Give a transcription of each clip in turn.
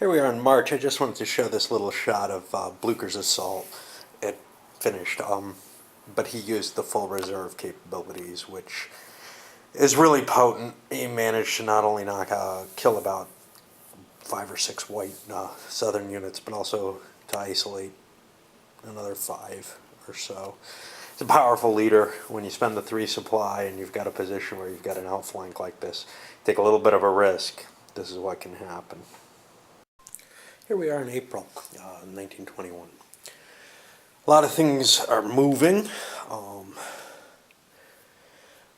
Here we are in March. I just wanted to show this little shot of Blucher's assault. It finished, but he used the full reserve capabilities, which is really potent. He managed to not only kill about 5 or 6 white southern units, but also to isolate another 5 or so. It's a powerful leader. When you spend the 3 supply and you've got a position where you've got an outflank like this, take a little bit of a risk. This is what can happen. Here we are in April 1921. A lot of things are moving.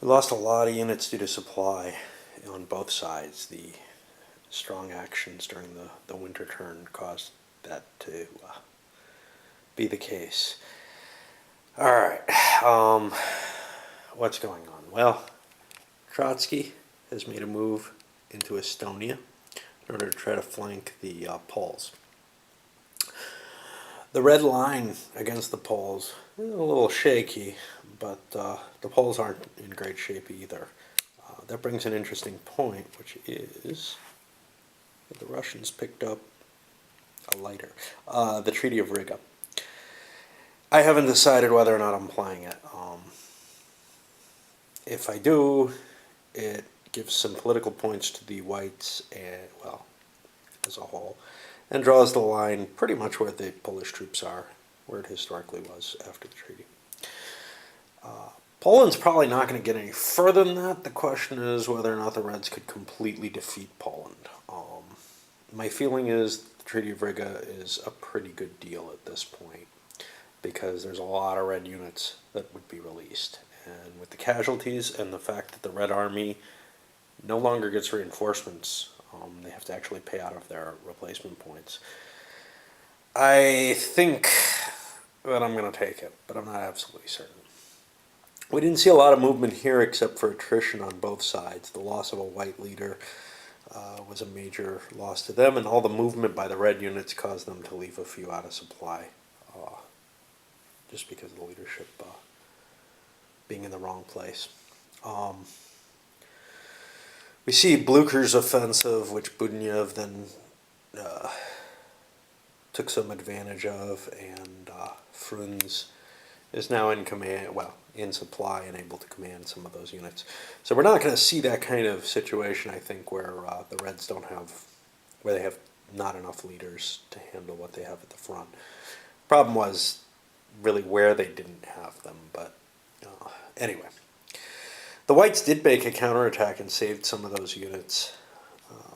We lost a lot of units due to supply on both sides. The strong actions during the winter turn caused that to be the case. All right, what's going on? Well, Trotsky has made a move into Estonia in order to try to flank the Poles. The red line against the Poles is a little shaky, but the Poles aren't in great shape either. That brings an interesting point, which is that the Russians picked up a lighter, the Treaty of Riga. I haven't decided whether or not I'm playing it. If I do, it gives some political points to the whites, and well, as a whole, and draws the line pretty much where the Polish troops are, where it historically was after the treaty. Poland's probably not going to get any further than that. The question is whether or not the Reds could completely defeat Poland. My feeling is the Treaty of Riga is a pretty good deal at this point, because there's a lot of Red units that would be released. And with the casualties and the fact that the Red Army no longer gets reinforcements, they have to actually pay out of their replacement points. I think that I'm going to take it, but I'm not absolutely certain. We didn't see a lot of movement here except for attrition on both sides. The loss of a white leader was a major loss to them, and all the movement by the Red units caused them to leave a few out of supply, just because of the leadership being in the wrong place. We see Blucher's offensive, which Budenyev then took some advantage of, and Frunz is now in command, well, in supply and able to command some of those units. So we're not going to see that kind of situation, I think, where the Reds where they have not enough leaders to handle what they have at the front. Problem was really where they didn't have them, but anyway. The whites did make a counterattack and saved some of those units,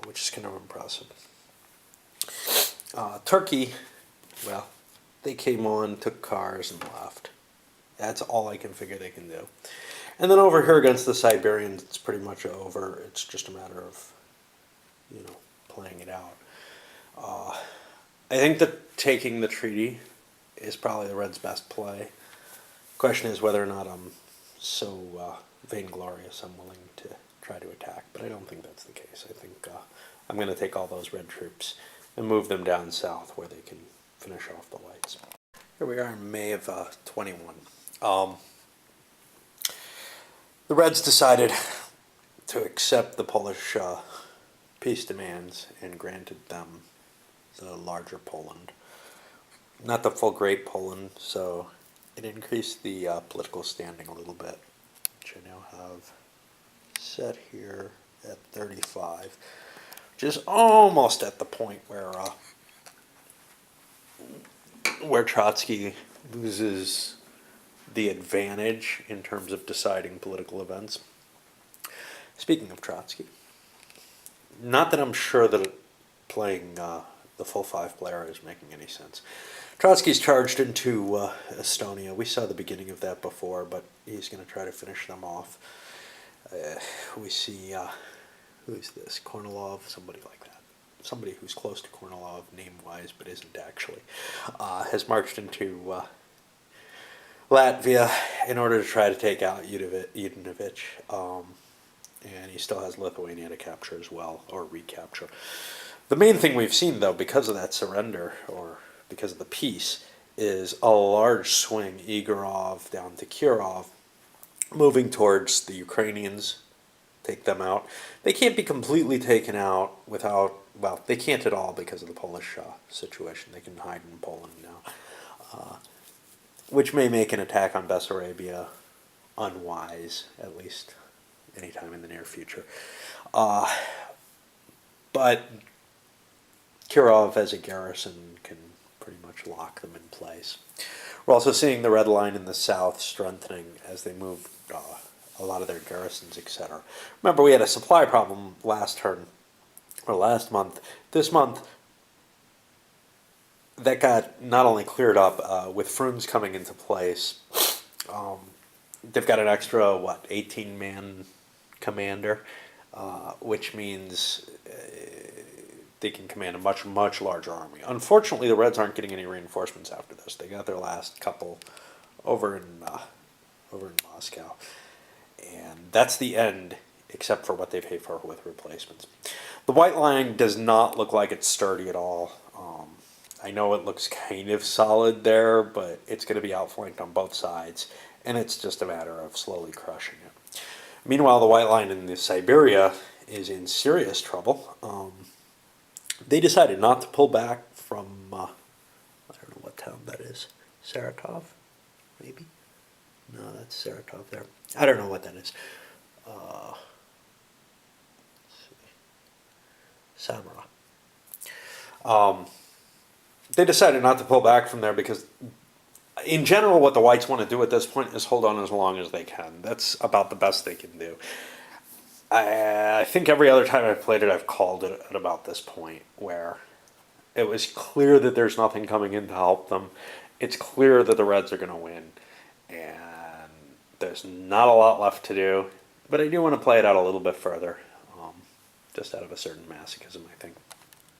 which is kind of impressive. Turkey, well, they came on, took cars, and left. That's all I can figure they can do. And then over here against the Siberians, it's pretty much over. It's just a matter of, playing it out. I think that taking the treaty is probably the Reds' best play. Question is whether or not I'm so vainglorious I'm willing to try to attack, but I don't think that's the case. I think I'm going to take all those Red troops and move them down south where they can finish off the whites. Here we are in May of 21. The Reds decided to accept the Polish peace demands and granted them the larger Poland. Not the full Great Poland, so it increased the political standing a little bit, which I now have set here at 35, which is almost at the point where Trotsky loses the advantage in terms of deciding political events. Speaking of Trotsky, not that I'm sure that playing the full 5-player is making any sense. Trotsky's charged into Estonia. We saw the beginning of that before, but he's going to try to finish them off. We see, who's this? Kornilov, somebody like that. Somebody who's close to Kornilov name-wise, but isn't actually, has marched into Latvia in order to try to take out Yudanovich. And he still has Lithuania to capture as well, or recapture. The main thing we've seen, though, because of that surrender, or because of the peace, is a large swing, Igorov down to Kirov, moving towards the Ukrainians take them out. They can't be completely taken out without, well, they can't at all because of the Polish situation. They can hide in Poland now, which may make an attack on Bessarabia unwise, at least anytime in the near future. But Kirov as a garrison can pretty much lock them in place. We're also seeing the Red Line in the south strengthening as they move a lot of their garrisons, etc. Remember, we had a supply problem last turn, or last month. This month, that got not only cleared up with Frooms coming into place. They've got an extra, 18-man commander, which means they can command a much, much larger army. Unfortunately, the Reds aren't getting any reinforcements after this. They got their last couple over in Moscow. And that's the end, except for what they pay for with replacements. The White Line does not look like it's sturdy at all. I know it looks kind of solid there, but it's going to be outflanked on both sides, and it's just a matter of slowly crushing it. Meanwhile, the White Line in the Siberia is in serious trouble. They decided not to pull back from, I don't know what town that is, Saratov, maybe? No, that's Saratov there. I don't know what that is. Let's see. Samara. They decided not to pull back from there because, in general, what the Whites want to do at this point is hold on as long as they can. That's about the best they can do. I think every other time I've played it, I've called it at about this point, where it was clear that there's nothing coming in to help them. It's clear that the Reds are going to win, and there's not a lot left to do. But I do want to play it out a little bit further, just out of a certain masochism, I think.